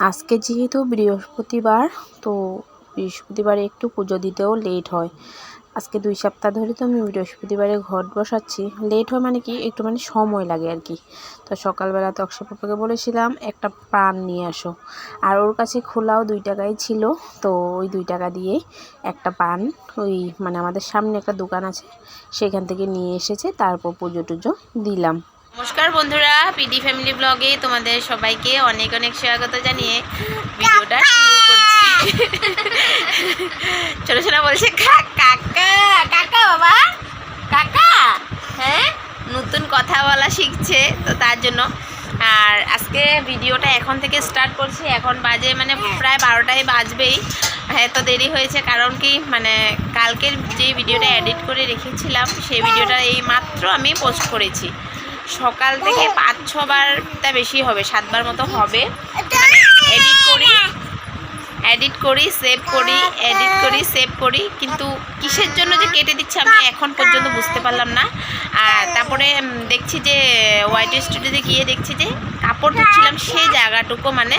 আজকে যেহেতু বৃহস্পতিবার, তো বৃহস্পতিবারে একটু পুজো দিতেও লেট হয়। আজকে 2 সপ্তাহ ধরে তো আমি বৃহস্পতিবারে ঘট বসাচ্ছি। লেট হয় মানে কি, একটু মানে সময় লাগে আর কি। তো সকালবেলা তো অক্ষয় পাপাকে বলেছিলাম একটা পান নিয়ে আসো, আর ওর কাছে খোলাও 2 টাকাই ছিল। তো ওই 2 টাকা দিয়ে একটা পান, ওই মানে আমাদের সামনে একটা দোকান আছে সেখান থেকে নিয়ে এসেছে, তারপর পুজো টুজো দিলাম। নমস্কার বন্ধুরা, পিডি ফ্যামিলি ব্লগে তোমাদের সবাইকে অনেক অনেক স্বাগত জানিয়ে ভিডিওটা শুরু করছি। ছোট ছোট বলছে কাকা কাকা, বাবা কাকা। হ্যাঁ, নতুন কথা বলা শিখছে, তো তার জন্য। আর আজকে ভিডিওটা এখন থেকে স্টার্ট করছি। এখন বাজে মানে প্রায় 12টাই বাজবেই। এত দেরি হয়েছে কারণ কি, মানে কালকের যে ভিডিওটা এডিট করে রেখেছিলাম সেই ভিডিওটা এই মাত্র আমি পোস্ট করেছি। সকাল থেকে 5-6 বারটা বেশি হবে, 7 বার মতো হবে। মানে এডিট করি সেভ করি, কিন্তু কিসের জন্য যে কেটে দিচ্ছে আমি এখন পর্যন্ত বুঝতে পারলাম না। আর তারপরে দেখছি যে ওয়াইটি স্টুডিওতে গিয়ে দেখছি যে কাপড় ধুচ্ছিলাম সেই জায়গাটুকু মানে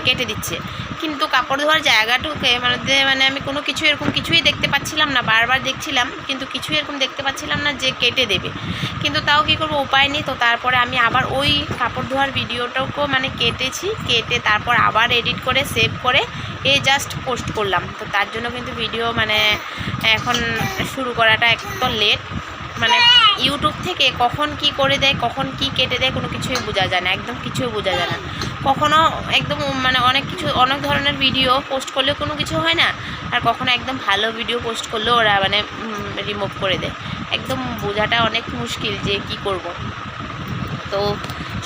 কেটে দিচ্ছে, কিন্তু কাপড় ধোয়ার জায়গাটুকে মানে আমি কোনো কিছু এরকম কিছুই দেখতে পাচ্ছিলাম না। বারবার দেখছিলাম কিন্তু কিছুই এরকম দেখতে পাচ্ছিলাম না যে কেটে দেবে, কিন্তু তাও কী করবো, উপায় নেই। তো তারপরে আমি আবার ওই কাপড় ধোয়ার ভিডিওটাকেও মানে কেটে তারপর আবার এডিট করে সেভ করে এই জাস্ট পোস্ট করলাম। তো তার জন্য কিন্তু ভিডিও মানে এখন শুরু করাটা একদম লেট। মানে ইউটিউব থেকে কখন কি করে দেয়, কখন কি কেটে দেয়, কোনো কিছুই বোঝা যায় না, একদম কিছুই বোঝা যায় না। কখনো একদম মানে অনেক ধরনের ভিডিও পোস্ট করলেও কোনো কিছু হয় না, আর কখনো একদম ভালো ভিডিও পোস্ট করলেও ওরা মানে রিমুভ করে দেয়। একদম বোঝাটা অনেক মুশকিল যে কি করব। তো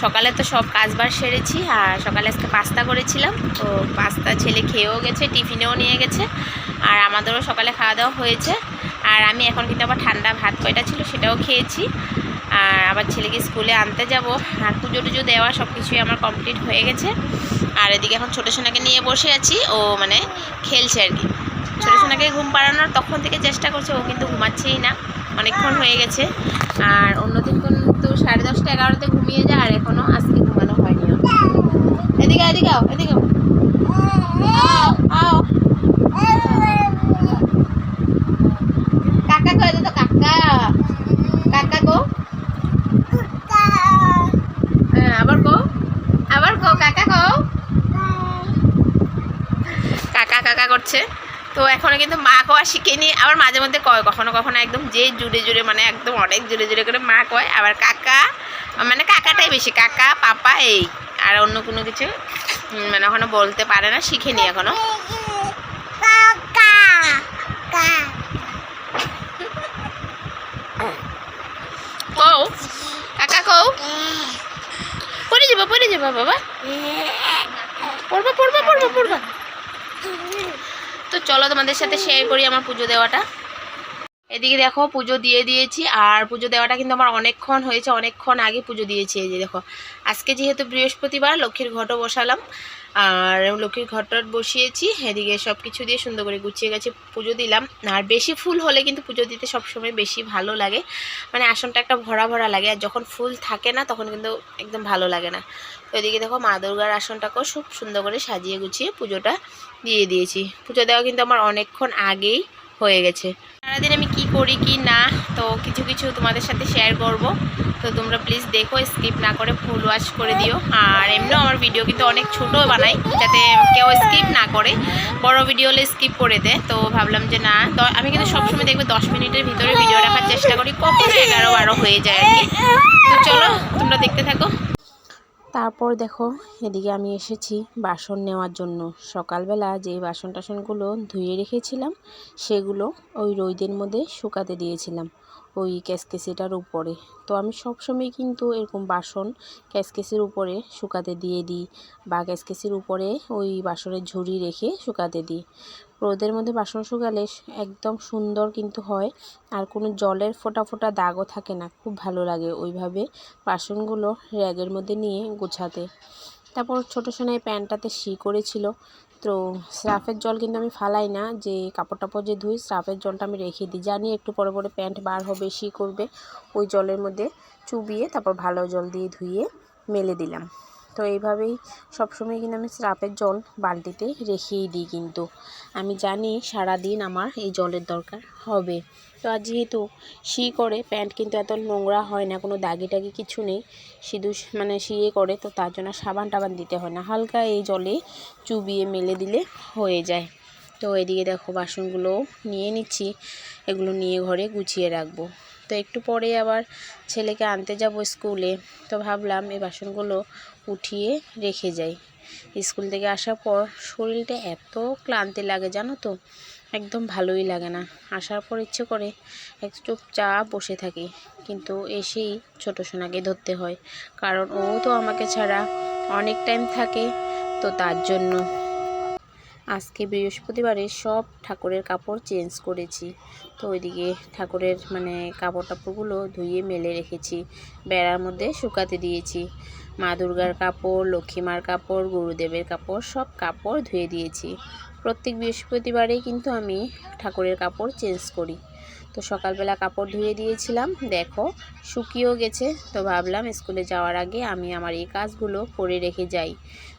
সকালে তো সব কাজবার সেরেছি, আর সকালে আজকে পাস্তা করেছিলাম। তো পাস্তা ছেলে খেয়েও গেছে, টিফিনেও নিয়ে গেছে, আর আমাদেরও সকালে খাওয়া দাওয়া হয়েছে। আর আমি এখন কিন্তু আবার ঠান্ডা ভাত কয়টা ছিল সেটাও খেয়েছি। আর আবার ছেলেকে স্কুলে আনতে যাব, আর পুজো টুজো দেওয়া সব কিছুই আমার কমপ্লিট হয়ে গেছে। আর এদিকে এখন ছোটো সোনাকে নিয়ে বসে আছি, ও মানে খেলছে আর কি। ছোটো সোনাকে ঘুম পাড়ানোর তখন থেকে চেষ্টা করছে, ও কিন্তু ঘুমাচ্ছেই না, অনেকক্ষণ হয়ে গেছে। আর অন্যদিন কিন্তু 10:30 11টাতে ঘুমিয়ে যায়, আর এখনও আজকে ঘুমানো হয়নি। এদিকে আও কাকা কয়ে তো কাকা কাকা গো, হ্যাঁ আবার কো কাকা কো, কাকা কাকা করছে। তো এখনও কিন্তু মা কওয়া শিখেনি, আবার মাঝে মধ্যে কয় কখনো কখনো একদম যে জুড়ে মানে একদম অনেক জুড়ে করে মা কয়, আবার কাকা মানে কাকাটাই বেশি, কাকা পাপা এই, আর অন্য কোনো কিছু মানে এখনো বলতে পারে না, শিখেনি এখনো। কও কাকা কও, পড়ে যাবা বাবা, পড়বা। তো চলো তোমাদের সাথে শেয়ার করি আমার পুজো দেওয়াটা। এদিকে দেখো পুজো দিয়ে দিয়েছি, আর পুজো দেওয়াটা কিন্তু আমার অনেকক্ষণ হয়েছে, অনেকক্ষণ আগে পুজো দিয়েছি। এই যে দেখো, আজকে যেহেতু বৃহস্পতিবার লক্ষ্মীর ঘটও বসালাম, আর লক্ষ্মীর ঘটটা বসিয়েছি। এদিকে সব কিছু দিয়ে সুন্দর করে গুছিয়ে গেছে, পুজো দিলাম। আর বেশি ফুল হলে কিন্তু পুজো দিতে সবসময় বেশি ভালো লাগে, মানে আসনটা একটা ভরা ভরা লাগে, আর যখন ফুল থাকে না তখন কিন্তু একদম ভালো লাগে না। তো এদিকে দেখো মা দুর্গার আসনটাকেও খুব সুন্দর করে সাজিয়ে গুছিয়ে পুজোটা দিয়ে দিয়েছি। পুজো দেওয়া কিন্তু আমার অনেকক্ষণ আগেই হয়ে গেছে। সারাদিন আমি কি করি কি না, তো কিছু কিছু তোমাদের সাথে শেয়ার করব। তো তোমরা প্লিজ দেখো, স্কিপ না করে ফুল ওয়াচ করে দিও। আর এমনিও আমার ভিডিও কিন্তু অনেক ছোটো বানাই, যাতে কেউ স্কিপ না করে, বড় ভিডিও হলে স্কিপ করে দেয়। তো ভাবলাম যে না, আমি কিন্তু সবসময় দেখবে 10 মিনিটের ভিতরে ভিডিও রাখার চেষ্টা করি, কখনো 11-12 হয়ে যায় আর কি। তো চলো তোমরা দেখতে থাকো। তারপর দেখো, এদিকে আমি এসেছি বাসন নেওয়ার জন্য। সকালবেলা যে বাসন টাসনগুলো ধুয়ে রেখেছিলাম সেগুলো ওই রোদের মধ্যে শুকাতে দিয়েছিলাম, ওই ক্যাসকেসিটার উপরে। তো আমি সবসময় কিন্তু এরকম বাসন ক্যাসকেসির উপরে শুকাতে দিয়ে দিই, বা ক্যাসকেসির উপরে ওই বাসনের ঝুড়ি রেখে শুকাতে দিই। রোদের মধ্যে বাসন শুকালে একদম সুন্দর কিন্তু হয়, আর কোনো জলের ফোঁটা ফোঁটা দাগও থাকে না, খুব ভালো লাগে ওইভাবে বাসনগুলো র্যাগের মধ্যে নিয়ে গোছাতে। তারপর ছোটো সোনাই প্যান্টটাতে শি করেছিল, তো স্রাফের জল কিন্তু আমি ফালাই না, যে কাপড় টাপড় যে ধুই স্রাফের জলটা আমি রেখে দিই, জানি একটু পরে পরে প্যান্ট বার হবে, শি করবে, ওই জলের মধ্যে চুবিয়ে তারপর ভালো জল দিয়ে ধুয়ে মেলে দিলাম। তো এইভাবেই সবসময় কিন্তু আমি স্রাপের জল বালতিতে রেখেই দিই, কিন্তু আমি জানি সারাদিন আমার এই জলের দরকার হবে। তো আর যেহেতু করে প্যান্ট কিন্তু এত নোংরা হয় না, কোনো দাগি টাগি কিছু নেই, শুধু মানে করে, তো তার জন্য সাবান টাবান দিতে হয় না, হালকা এই জলে চুবিয়ে মেলে দিলে হয়ে যায়। তো এদিকে দেখো বাসনগুলো নিয়ে নিচ্ছি, এগুলো নিয়ে ঘরে গুছিয়ে রাখবো। তো একটু পরে আবার ছেলেকে আনতে যাব স্কুলে, তো ভাবলাম এই বাসনগুলো উঠিয়ে রেখে যাই। স্কুল থেকে আসার পর শরীরটা এত ক্লান্তি লাগে জানো তো, একদম ভালোই লাগে না। আসার পর ইচ্ছে করে একটু চুপচাপ বসে থাকি, কিন্তু এসেই ছোট সোনাকে ধরতে হয়, কারণ ও তো আমাকে ছাড়া অনেক টাইম থাকে। তো তার জন্য আজকে বৃহস্পতিবারে সব ঠাকুরের কাপড় চেঞ্জ করেছি। তো ওইদিকে ঠাকুরের মানে কাপড় টাপড়গুলো ধুয়ে মেলে রেখেছি, বেড়ার মধ্যে শুকাতে দিয়েছি। মা দুর্গার কাপড়, লক্ষ্মীমার কাপড়, গুরুদেবের কাপড়, সব কাপড় ধুয়ে দিয়েছি। প্রত্যেক বৃহস্পতিবারেই কিন্তু আমি ঠাকুরের কাপড় চেঞ্জ করি। তো সকালবেলা কাপড় ধুয়ে দিয়েছিলাম, দেখো শুকিয়েও গেছে। তো ভাবলাম স্কুলে যাওয়ার আগে আমি আমার এই কাজগুলো করে রেখে যাই।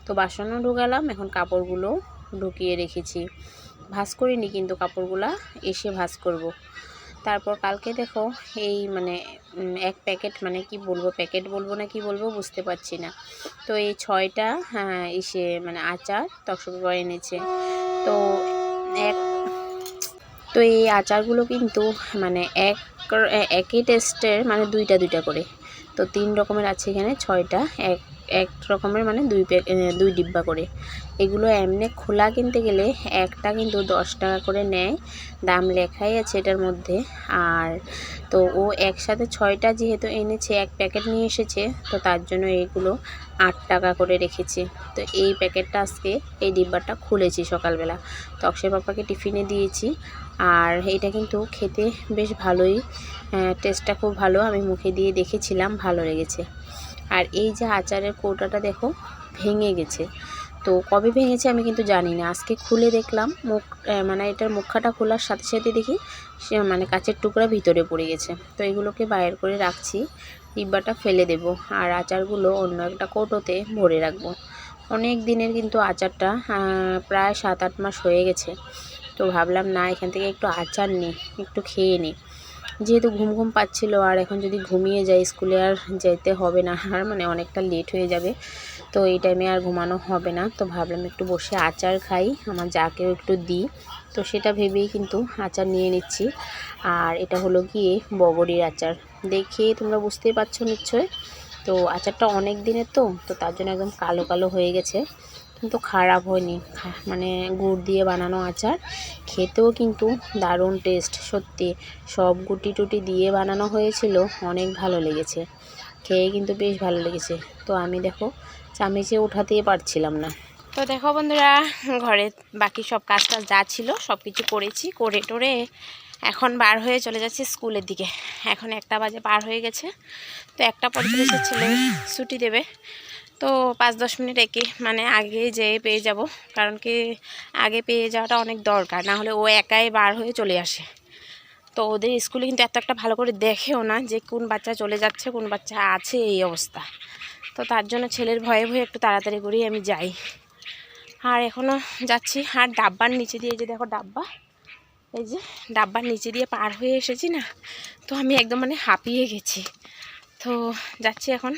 তো বাসনও ঢুকালাম, এখন কাপড়গুলো ঢুকিয়ে রেখেছি। ভাঁজ করিনি কিন্তু কাপড়গুলা, এসে ভাঁজ করব। তারপর কালকে দেখো এই মানে এক প্যাকেট, মানে কি বলবো, প্যাকেট বলবো না কি বলবো বুঝতে পারছি না। তো এই 6টা এসে মানে আচার তকসবাবা এনেছে। তো এক তো এই আচারগুলো কিন্তু মানে একই টেস্টের, মানে দুইটা দুইটা করে। তো 3 রকমের আছে এখানে, 6টা এক রকমের, মানে 2 ডিব্বা করে। এগুলো এমনি খোলা কিনতে গেলে একটা কিন্তু 10 টাকা করে নেয়, দাম লেখাই আছে এটার মধ্যে। আর তো ও একসাথে 6টা যেহেতু এনেছে, এক প্যাকেট নিয়ে এসেছে, তো তার জন্য এগুলো 8 টাকা করে রেখেছে। তো এই প্যাকেটটা আজকে এই ডিব্বাটা খুলেছি সকালবেলা, তো অক্ষয় পাপাকে টিফিনে দিয়েছি। আর এটা কিন্তু খেতে বেশ ভালোই, টেস্টটা খুব ভালো, আমি মুখে দিয়ে দেখেছিলাম, ভালো লেগেছে। আর এই যে আচারের কৌটাটা দেখো ভেঙে গেছে, তো কবে ভেঙেছে আমি কিন্তু জানি না। আজকে খুলে দেখলাম, মানে এটার মুখাটা খোলার সাথে সাথে দেখি সে মানে কাচের টুকরা ভিতরে পড়ে গেছে। তো এগুলোকে বাইর করে রাখছি, ডিব্বাটা ফেলে দেব, আর আচারগুলো অন্য একটা কৌটোতে ভরে রাখবো। অনেক দিনের কিন্তু আচারটা, প্রায় 7-8 মাস হয়ে গেছে। তো ভাবলাম না, এখান থেকে একটু আচার নিই, একটু খেয়ে নিই। যেহেতু ঘুম ঘুম পাচ্ছিলো, আর এখন যদি ঘুমিয়ে যাই স্কুলে আর যেতে হবে না, আর মানে অনেকটা লেট হয়ে যাবে, তো এই টাইমে আর ঘুমানো হবে না। তো ভাবলাম একটু বসে আচার খাই, আমার যাকেও একটু দিই। তো সেটা ভেবেই কিন্তু আচার নিয়ে নিচ্ছি। আর এটা হলো গিয়ে বগরির আচার, দেখে তোমরা বুঝতেই পারছো নিশ্চয়। তো আচারটা অনেক দিনের, তো তার জন্য একদম কালো কালো হয়ে গেছে, কিন্তু খারাপ হয়নি। মানে গুড় দিয়ে বানানো আচার, খেতেও কিন্তু দারুণ টেস্ট, সত্যি সব গুটি টুটি দিয়ে বানানো হয়েছিল, অনেক ভালো লেগেছে, খেয়ে কিন্তু বেশ ভালো লেগেছে। তো আমি দেখো চামচে উঠাতেই পারছিলাম না। তো দেখো বন্ধুরা, ঘরে বাকি সব কাজ টাজ যা ছিল সব কিছু করেছি, করে টোরে এখন বার হয়ে চলে যাচ্ছি স্কুলের দিকে। এখন 1টা বাজে পার হয়ে গেছে, তো 1:45 ছেলে ছুটি দেবে। তো 5-10 মিনিট একে মানে আগে যেয়ে পেয়ে যাব, কারণ কি আগে পেয়ে যাওয়াটা অনেক দরকার, না হলে ও একাই বার হয়ে চলে আসে। তো ওদের স্কুলে কিন্তু এত একটা ভালো করে দেখেও না যে কোন বাচ্চা চলে যাচ্ছে, কোন বাচ্চা আছে, এই অবস্থা। তো তার জন্য ছেলের ভয়ে ভয়ে একটু তাড়াতাড়ি করেই আমি যাই। আর এখনও যাচ্ছি, আর ডাব্বার নিচে দিয়ে, যে দেখো ডাব্বা, এই যে ডাব্বার নিচে দিয়ে পার হয়ে এসেছি না, তো আমি একদম মানে হাঁপিয়ে গেছি। তো যাচ্ছি এখন,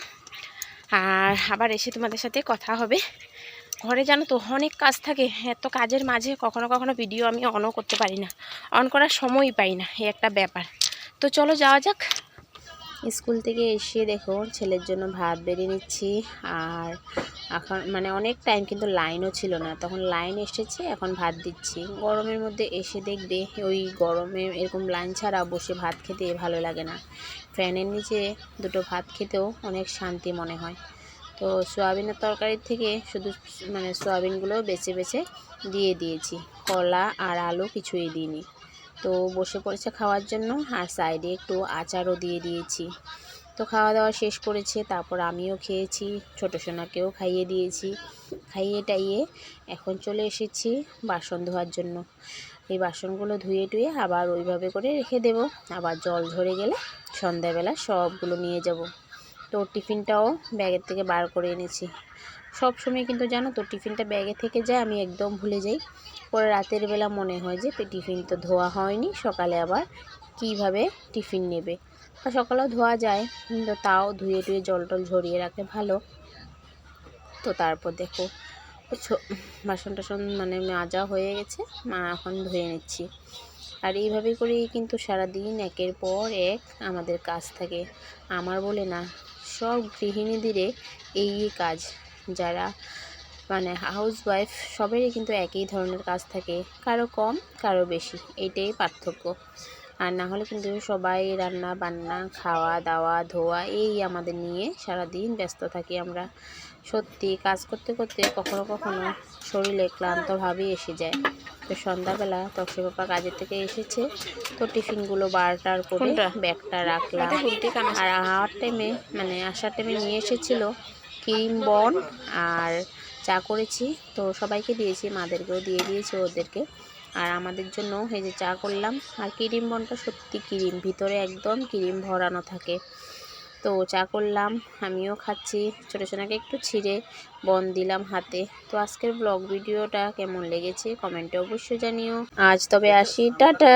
আর আবার এসে তোমাদের সাথে কথা হবে। ঘরে জানো তো অনেক কাজ থাকে, এত কাজের মাঝে কখনো কখনো ভিডিও আমি অনও করতে পারি না, অন করার সময়ই পাই না, এই একটা ব্যাপার। তো চলো যাওয়া যাক। স্কুল থেকে এসে দেখো ছেলের জন্য ভাত বেড়ে নিচ্ছি। আর এখন মানে অনেক টাইম কিন্তু লাইনও ছিল না, তখন লাইন এসেছে, এখন ভাত দিচ্ছি। গরমের মধ্যে এসে দেখবে ওই গরমে এরকম লাইন ছাড়া বসে ভাত খেতে ভালো লাগে না, ফ্যানের নিচে দুটো ভাত খেতেও অনেক শান্তি মনে হয়। তো সয়াবিনের তরকারির থেকে শুধু মানে সয়াবিনগুলো বেছে বেছে দিয়ে দিয়েছি, কলা আর আলু কিছুই দিইনি। তো বসে পড়েছে খাওয়ার জন্য, আর সাইডে একটু আচারও দিয়ে দিয়েছি। তো খাওয়া দাওয়া শেষ করেছে, তারপর আমিও খেয়েছি, ছোটো সোনাকেও খাইয়ে দিয়েছি। খাইয়ে টাইয়ে এখন চলে এসেছি বাসন ধোয়ার জন্য। এই বাসনগুলো ধুয়ে টুয়ে আবার ওইভাবে করে রেখে দেব, আবার জল ঝরে গেলে সন্ধ্যাবেলা সবগুলো নিয়ে যাব। তো টিফিনটাও ব্যাগের থেকে বার করে এনেছি। সব সময় কিন্তু জানো তো টিফিনটা ব্যাগে থেকে যায়, আমি একদম ভুলে যাই। পরে রাতের বেলা মনে হয় যে টিফিন তো ধোয়া হয়নি, সকালে আবার কিভাবে টিফিন নেবে। বা সকালেও ধোয়া যায়, কিন্তু তাও ধুয়ে টুয়ে জল টল ঝরিয়ে রাখলে ভালো। তো তারপর দেখো বাসন টাসন মানে মাজা হয়ে গেছে, মা এখন ধুয়ে নিচ্ছি। আর এইভাবেই করেই কিন্তু সারাদিন একের পর এক আমাদের কাজ থাকে। আমার বলে না, সব গৃহিণীদেরই এই কাজ, যারা মানে হাউস ওয়াইফ সবারই কিন্তু একই ধরনের কাজ থাকে, কারো কম কারো বেশি, এইটাই পার্থক্য। আর না হলে কিন্তু সবাই রান্না বান্না খাওয়া দাওয়া ধোয়া এই আমাদের নিয়ে সারাদিন ব্যস্ত থাকি আমরা। সত্যি কাজ করতে করতে কখনো কখনো শরীরে ক্লান্ত ভাবই এসে যায়। তো সন্ধ্যাবেলা তক্সি পাপা কাজের থেকে এসেছে, তো টিফিনগুলো বারটার করে ব্যাগটা রাখলাম। আর আসার টাইমে নিয়ে এসেছিল ক্রিম বন আর চা করেছি, তো সবাইকে দিয়েছি, মাদেরকেও দিয়ে দিয়েছি ওদেরকে। আর আমাদের জন্য এই যে চা করলাম। আর ক্রিম বনটা সত্যি ক্রিম, ভিতরে একদম ক্রিম ভরানো থাকে। তো চা করলাম, আমিও খাচ্ছি। ছোটো সোনাকে একটু ছিঁড়ে বন দিলাম হাতে। তো আজকের ব্লগ ভিডিওটা কেমন লেগেছে কমেন্টে অবশ্যই জানিও। আজ তবে আসি, টাটা।